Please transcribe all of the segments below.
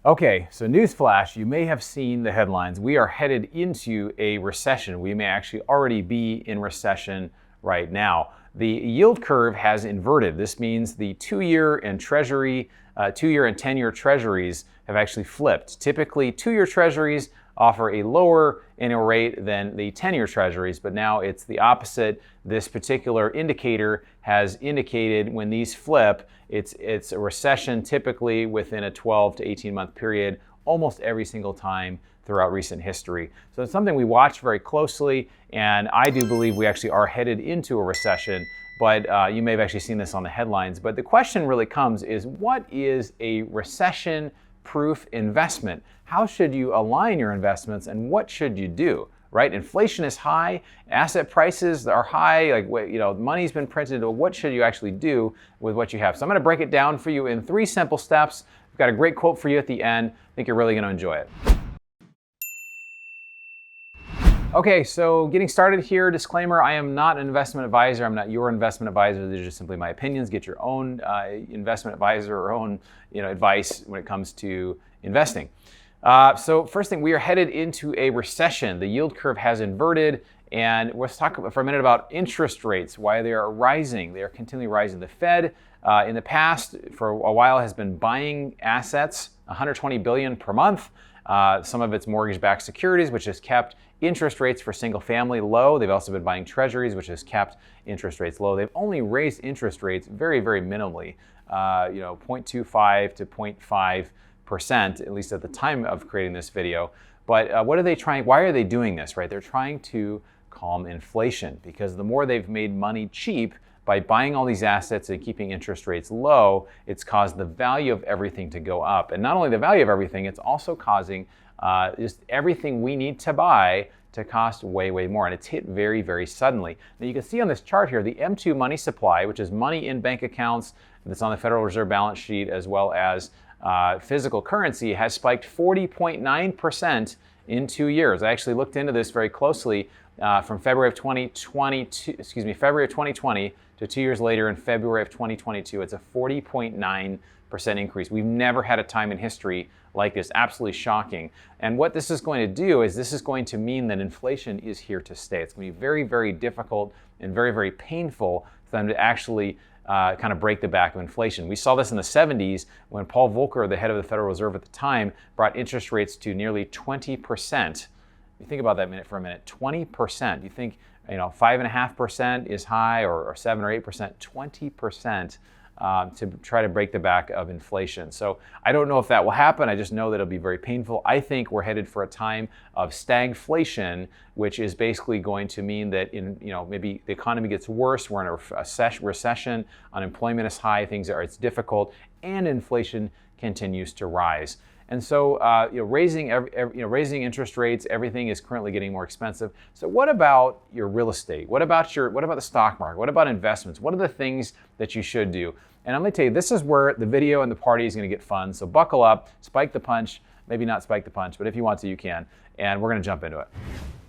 Okay, so newsflash, you may have seen the headlines. We are headed into a recession. We may actually already be in recession right now. The yield curve has inverted. This means the 2-year and 10-year treasuries have actually flipped. Typically, 2-year treasuries offer a lower annual rate than the 10-year treasuries, but now it's the opposite. This particular indicator has indicated when these flip, it's a recession typically within a 12 to 18 month period, almost every single time throughout recent history. So it's something we watch very closely, and I do believe we actually are headed into a recession, but you may have actually seen this on the headlines. But the question really comes is, what is a recession-proof investment? How should you align your investments, and what should you do? Right? Inflation is high, asset prices are high, money's been printed. What should you actually do with what you have? So I'm going to break it down for you in 3 simple steps. I've got a great quote for you at the end. I think you're really going to enjoy it. Okay, so getting started here, disclaimer, I am not an investment advisor. I'm not your investment advisor. These are just simply my opinions. Get your own investment advisor or own advice when it comes to investing. So first thing, we are headed into a recession. The yield curve has inverted, and let's talk for a minute about interest rates, why they are rising. They are continually rising. The Fed in the past for a while has been buying assets, $120 billion per month. Some of it's mortgage-backed securities, which has kept interest rates for single family low. They've also been buying treasuries, which has kept interest rates low. They've only raised interest rates very, very minimally, 0.25 to 0.5%, at least at the time of creating this video. But what are they trying? Why are they doing this, right? They're trying to calm inflation, because the more they've made money cheap by buying all these assets and keeping interest rates low, it's caused the value of everything to go up. And not only the value of everything, it's also causing just everything we need to buy to cost way, way more. And it's hit very, very suddenly. Now you can see on this chart here, the M2 money supply, which is money in bank accounts that's on the Federal Reserve balance sheet, as well as physical currency, has spiked 40.9% in 2 years. I actually looked into this very closely from February of 2020 to 2 years later in February of 2022. It's a 40.9% increase. We've never had a time in history like this. Absolutely shocking. And what this is going to do is this is going to mean that inflation is here to stay. It's going to be very, very difficult and very, very painful for them to actually kind of break the back of inflation. We saw this in the 70s when Paul Volcker, the head of the Federal Reserve at the time, brought interest rates to nearly 20%. You think about that for a minute, 20%. You think 5.5% is high, or 7 or 8%, 20% to try to break the back of inflation. So I don't know if that will happen. I just know that it'll be very painful. I think we're headed for a time of stagflation, which is basically going to mean that maybe the economy gets worse. We're in a recession. Unemployment is high. It's difficult, and inflation continues to rise. And so, raising interest rates, everything is currently getting more expensive. So, what about your real estate? What about the stock market? What about investments? What are the things that you should do? And I'm going to tell you, this is where the video and the party is going to get fun. So, buckle up, spike the punch. Maybe not spike the punch, but if you want to, you can. And we're going to jump into it.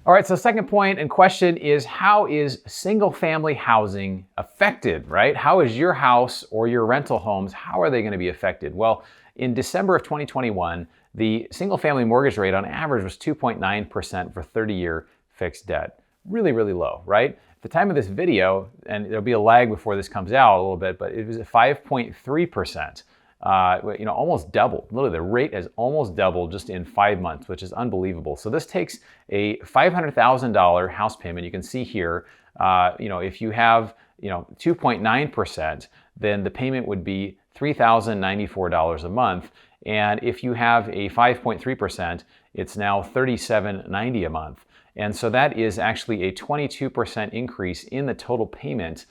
All right. So, second point and question is, how is single-family housing affected? Right? How is your house or your rental homes? How are they going to be affected? Well, in December of 2021, the single-family mortgage rate on average was 2.9% for 30-year fixed debt. Really, really low, right? At the time of this video, and there'll be a lag before this comes out a little bit, but it was at 5.3%. Almost doubled. Literally, the rate has almost doubled just in 5 months, which is unbelievable. So this takes a $500,000 house payment. You can see here, if you have 2.9%, then the payment would be $3,094 a month. And if you have a 5.3%, it's now $3,790 a month. And so that is actually a 22% increase in the total payment,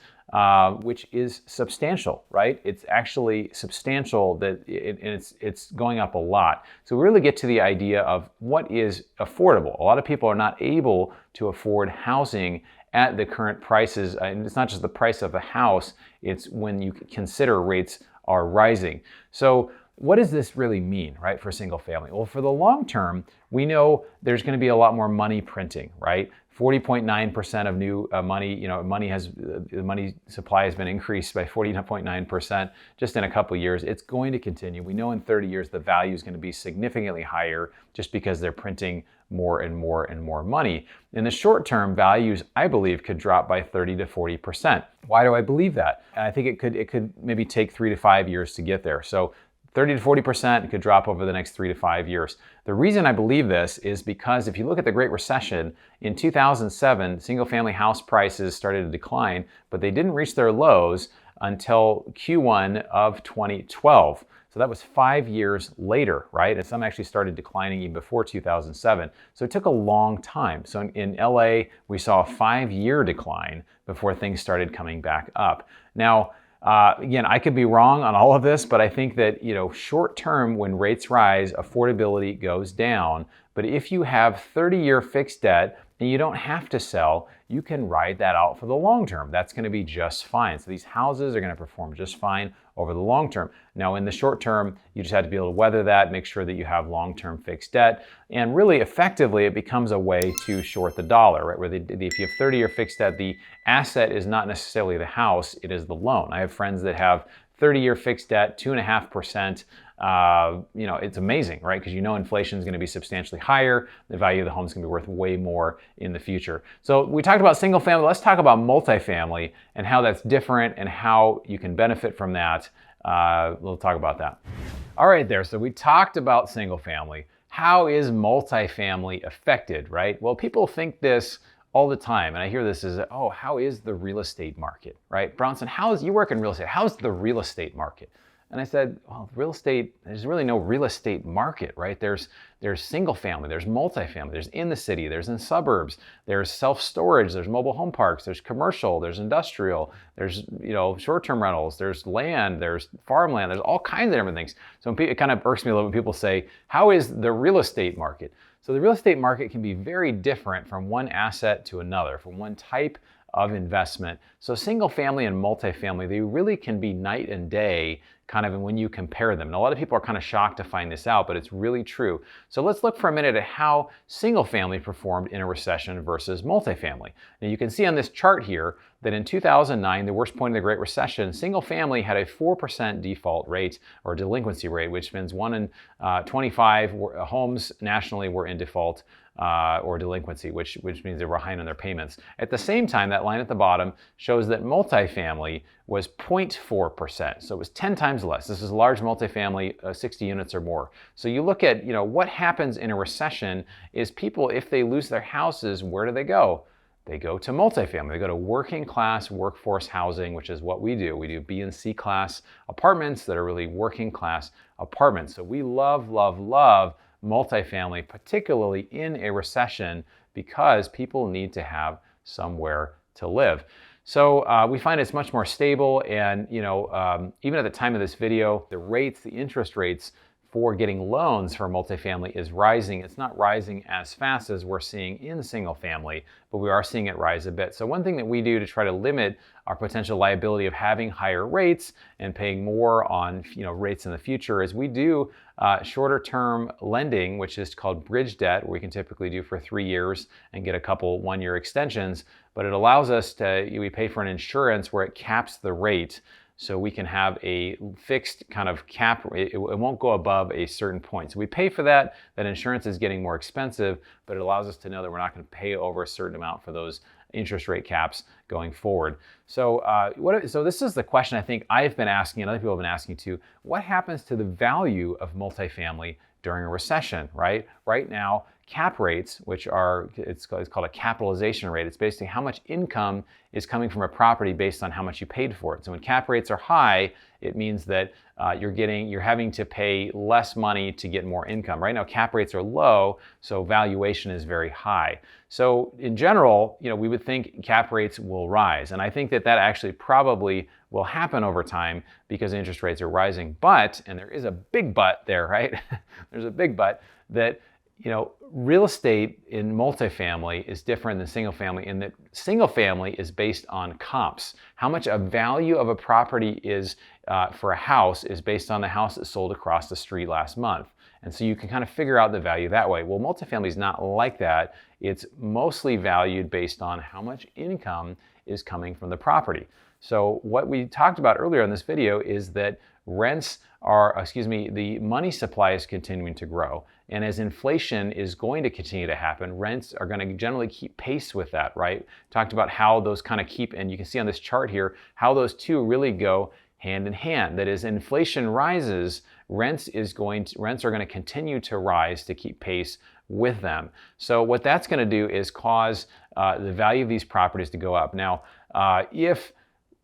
which is substantial, right? It's actually substantial, it's going up a lot. So we really get to the idea of what is affordable. A lot of people are not able to afford housing at the current prices. And it's not just the price of a house, it's when you consider rates are rising. So what does this really mean, right, for single family? Well, for the long term, we know there's going to be a lot more money printing, right? 40.9% of new money, the money supply has been increased by 40.9% just in a couple of years. It's going to continue. We know in 30 years the value is going to be significantly higher just because they're printing more and more and more money. In the short term, values, I believe, could drop by 30 to 40%. Why do I believe that? And I think it could maybe take 3 to 5 years to get there. So 30 to 40% could drop over the next 3 to 5 years. The reason I believe this is because if you look at the Great Recession, in 2007, single-family house prices started to decline, but they didn't reach their lows until Q1 of 2012. So that was 5 years later, right? And some actually started declining even before 2007. So it took a long time. So in LA, we saw a 5-year decline before things started coming back up. Now, again, I could be wrong on all of this, but I think that, short term, when rates rise, affordability goes down. But if you have 30-year fixed debt and you don't have to sell, you can ride that out for the long term. That's going to be just fine. So these houses are going to perform just fine over the long term. Now, in the short term, you just have to be able to weather that, make sure that you have long-term fixed debt. And really effectively, it becomes a way to short the dollar, right? Where if you have 30-year fixed debt, the asset is not necessarily the house, it is the loan. I have friends that have 30-year fixed debt, 2.5%. It's amazing, right? Because inflation is going to be substantially higher. The value of the home is going to be worth way more in the future. So we talked about single family. Let's talk about multifamily and how that's different and how you can benefit from that. We'll talk about that. All right there. So we talked about single family. How is multifamily affected, right? Well, people think this all the time, and I hear this as, oh, how is the real estate market, right? Bronson, you work in real estate. How's the real estate market? And I said, well, real estate, there's really no real estate market, right? There's single family, there's multifamily, there's in the city, there's in suburbs, there's self-storage, there's mobile home parks, there's commercial, there's industrial, there's, short-term rentals, there's land, there's farmland, there's all kinds of different things. So it kind of irks me a little when people say, how is the real estate market? So the real estate market can be very different from one asset to another, from one type of investment. So single family and multifamily, they really can be night and day kind of when you compare them. And a lot of people are kind of shocked to find this out, but it's really true. So let's look for a minute at how single family performed in a recession versus multifamily. Now you can see on this chart here that in 2009, the worst point of the Great Recession, single family had a 4% default rate or delinquency rate, which means 1 in 25 homes nationally were in default or delinquency, which means they were behind on their payments. At the same time, that line at the bottom shows that multifamily was 0.4%, so it was 10 times less. This is large multifamily, 60 units or more. So you look at, what happens in a recession is people, if they lose their houses, where do they go? They go to multifamily. They go to working class workforce housing, which is what we do. We do B and C class apartments that are really working class apartments. So we love, love, love multifamily, particularly in a recession, because people need to have somewhere to live. So we find it's much more stable, and even at the time of this video, the interest rates for getting loans for multifamily is rising. It's not rising as fast as we're seeing in single family, but we are seeing it rise a bit. So one thing that we do to try to limit our potential liability of having higher rates and paying more on rates in the future is we do shorter term lending, which is called bridge debt, where we can typically do for 3 years and get a couple 1-year extensions. But it allows us we pay for an insurance where it caps the rate. So we can have a fixed kind of cap. It won't go above a certain point. So we pay for that. That insurance is getting more expensive, but it allows us to know that we're not going to pay over a certain amount for those interest rate caps going forward. So so this is the question I think I've been asking and other people have been asking too. What happens to the value of multifamily during a recession, right? Right now, cap rates, which it's called a capitalization rate. It's basically how much income is coming from a property based on how much you paid for it. So when cap rates are high, it means that you're having to pay less money to get more income. Right now, cap rates are low, so valuation is very high. So in general, we would think cap rates will rise. And I think that actually probably will happen over time because interest rates are rising. But, and there is a big but there, right? There's a big but that real estate in multifamily is different than single family in that single family is based on comps. How much a value of a property is for a house is based on the house that sold across the street last month. And so you can kind of figure out the value that way. Well, multifamily is not like that. It's mostly valued based on how much income is coming from the property. So what we talked about earlier in this video is that the money supply is continuing to grow. And as inflation is going to continue to happen, rents are going to generally keep pace with that, right? Talked about how those kind of keep, and you can see on this chart here, how those two really go hand in hand. That is, inflation rises, rents are going to continue to rise to keep pace with them. So what that's going to do is cause the value of these properties to go up. Now, if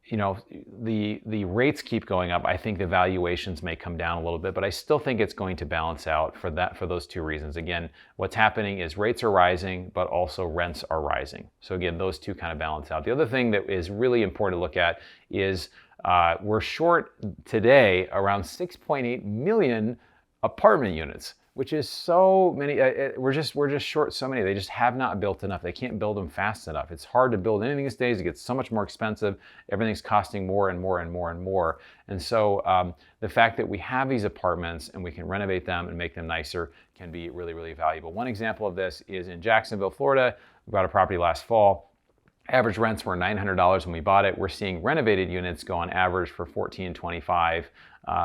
the rates keep going up, I think the valuations may come down a little bit, but I still think it's going to balance out for those two reasons. Again, what's happening is rates are rising, but also rents are rising. So again, those two kind of balance out. The other thing that is really important to look at is we're short today around 6.8 million apartment units, which is so many. We're just short so many. They just have not built enough. They can't build them fast enough. It's hard to build anything these days. It gets so much more expensive. Everything's costing more and more and more and more. And so the fact that we have these apartments and we can renovate them and make them nicer can be really, really valuable. One example of this is in Jacksonville, Florida. We bought a property last fall. Average rents were $900 when we bought it. We're seeing renovated units go on average for $1,425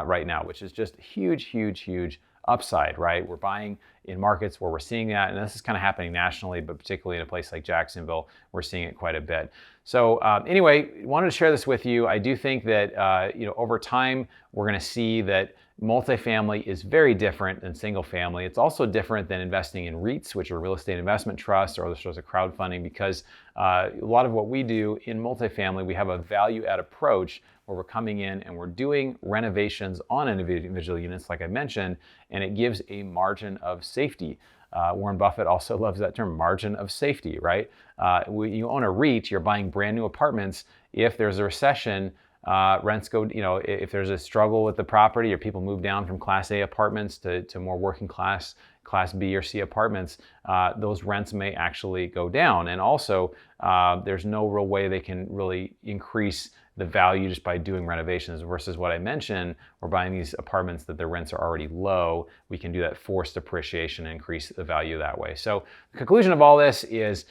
right now, which is just huge, huge, huge upside, right? We're buying in markets where we're seeing that, and this is kind of happening nationally, but particularly in a place like Jacksonville, we're seeing it quite a bit. So anyway, wanted to share this with you. I do think that over time, we're going to see that multifamily is very different than single family. It's also different than investing in REITs, which are real estate investment trusts, or other sorts of crowdfunding, because a lot of what we do in multifamily, we have a value add approach where we're coming in and we're doing renovations on individual units, like I mentioned, and it gives a margin of safety. Warren Buffett also loves that term, margin of safety, right? You own a REIT, you're buying brand new apartments. If there's a recession, rents go, if there's a struggle with the property or people move down from Class A apartments to more working class, Class B or C apartments, those rents may actually go down. And also, there's no real way they can really increase the value just by doing renovations versus what I mentioned, we're buying these apartments that the rents are already low. We can do that forced appreciation and increase the value that way. So the conclusion of all this is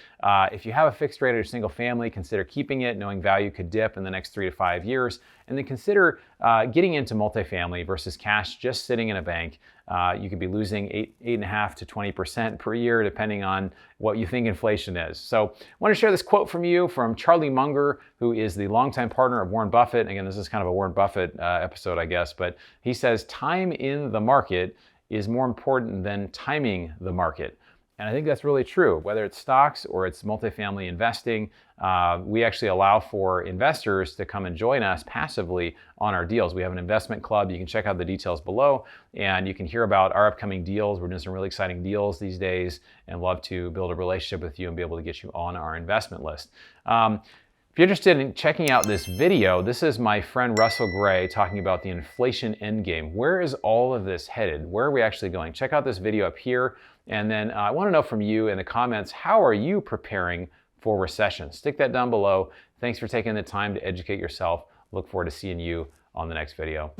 if you have a fixed rate or single family, consider keeping it, knowing value could dip in the next 3 to 5 years, and then consider getting into multifamily versus cash just sitting in a bank. You could be losing 8.5% to 20% per year, depending on what you think inflation is. So I want to share this quote from you from Charlie Munger, who is the longtime partner of Warren Buffett. Again, this is kind of a Warren Buffett episode, I guess, but he says, time in the market is more important than timing the market. And I think that's really true. Whether it's stocks or it's multifamily investing, we actually allow for investors to come and join us passively on our deals. We have an investment club. You can check out the details below, and you can hear about our upcoming deals. We're doing some really exciting deals these days and love to build a relationship with you and be able to get you on our investment list. If you're interested in checking out this video, this is my friend Russell Gray talking about the inflation endgame. Where is all of this headed? Where are we actually going? Check out this video up here. And then I want to know from you in the comments, how are you preparing for recession? Stick that down below. Thanks for taking the time to educate yourself. Look forward to seeing you on the next video.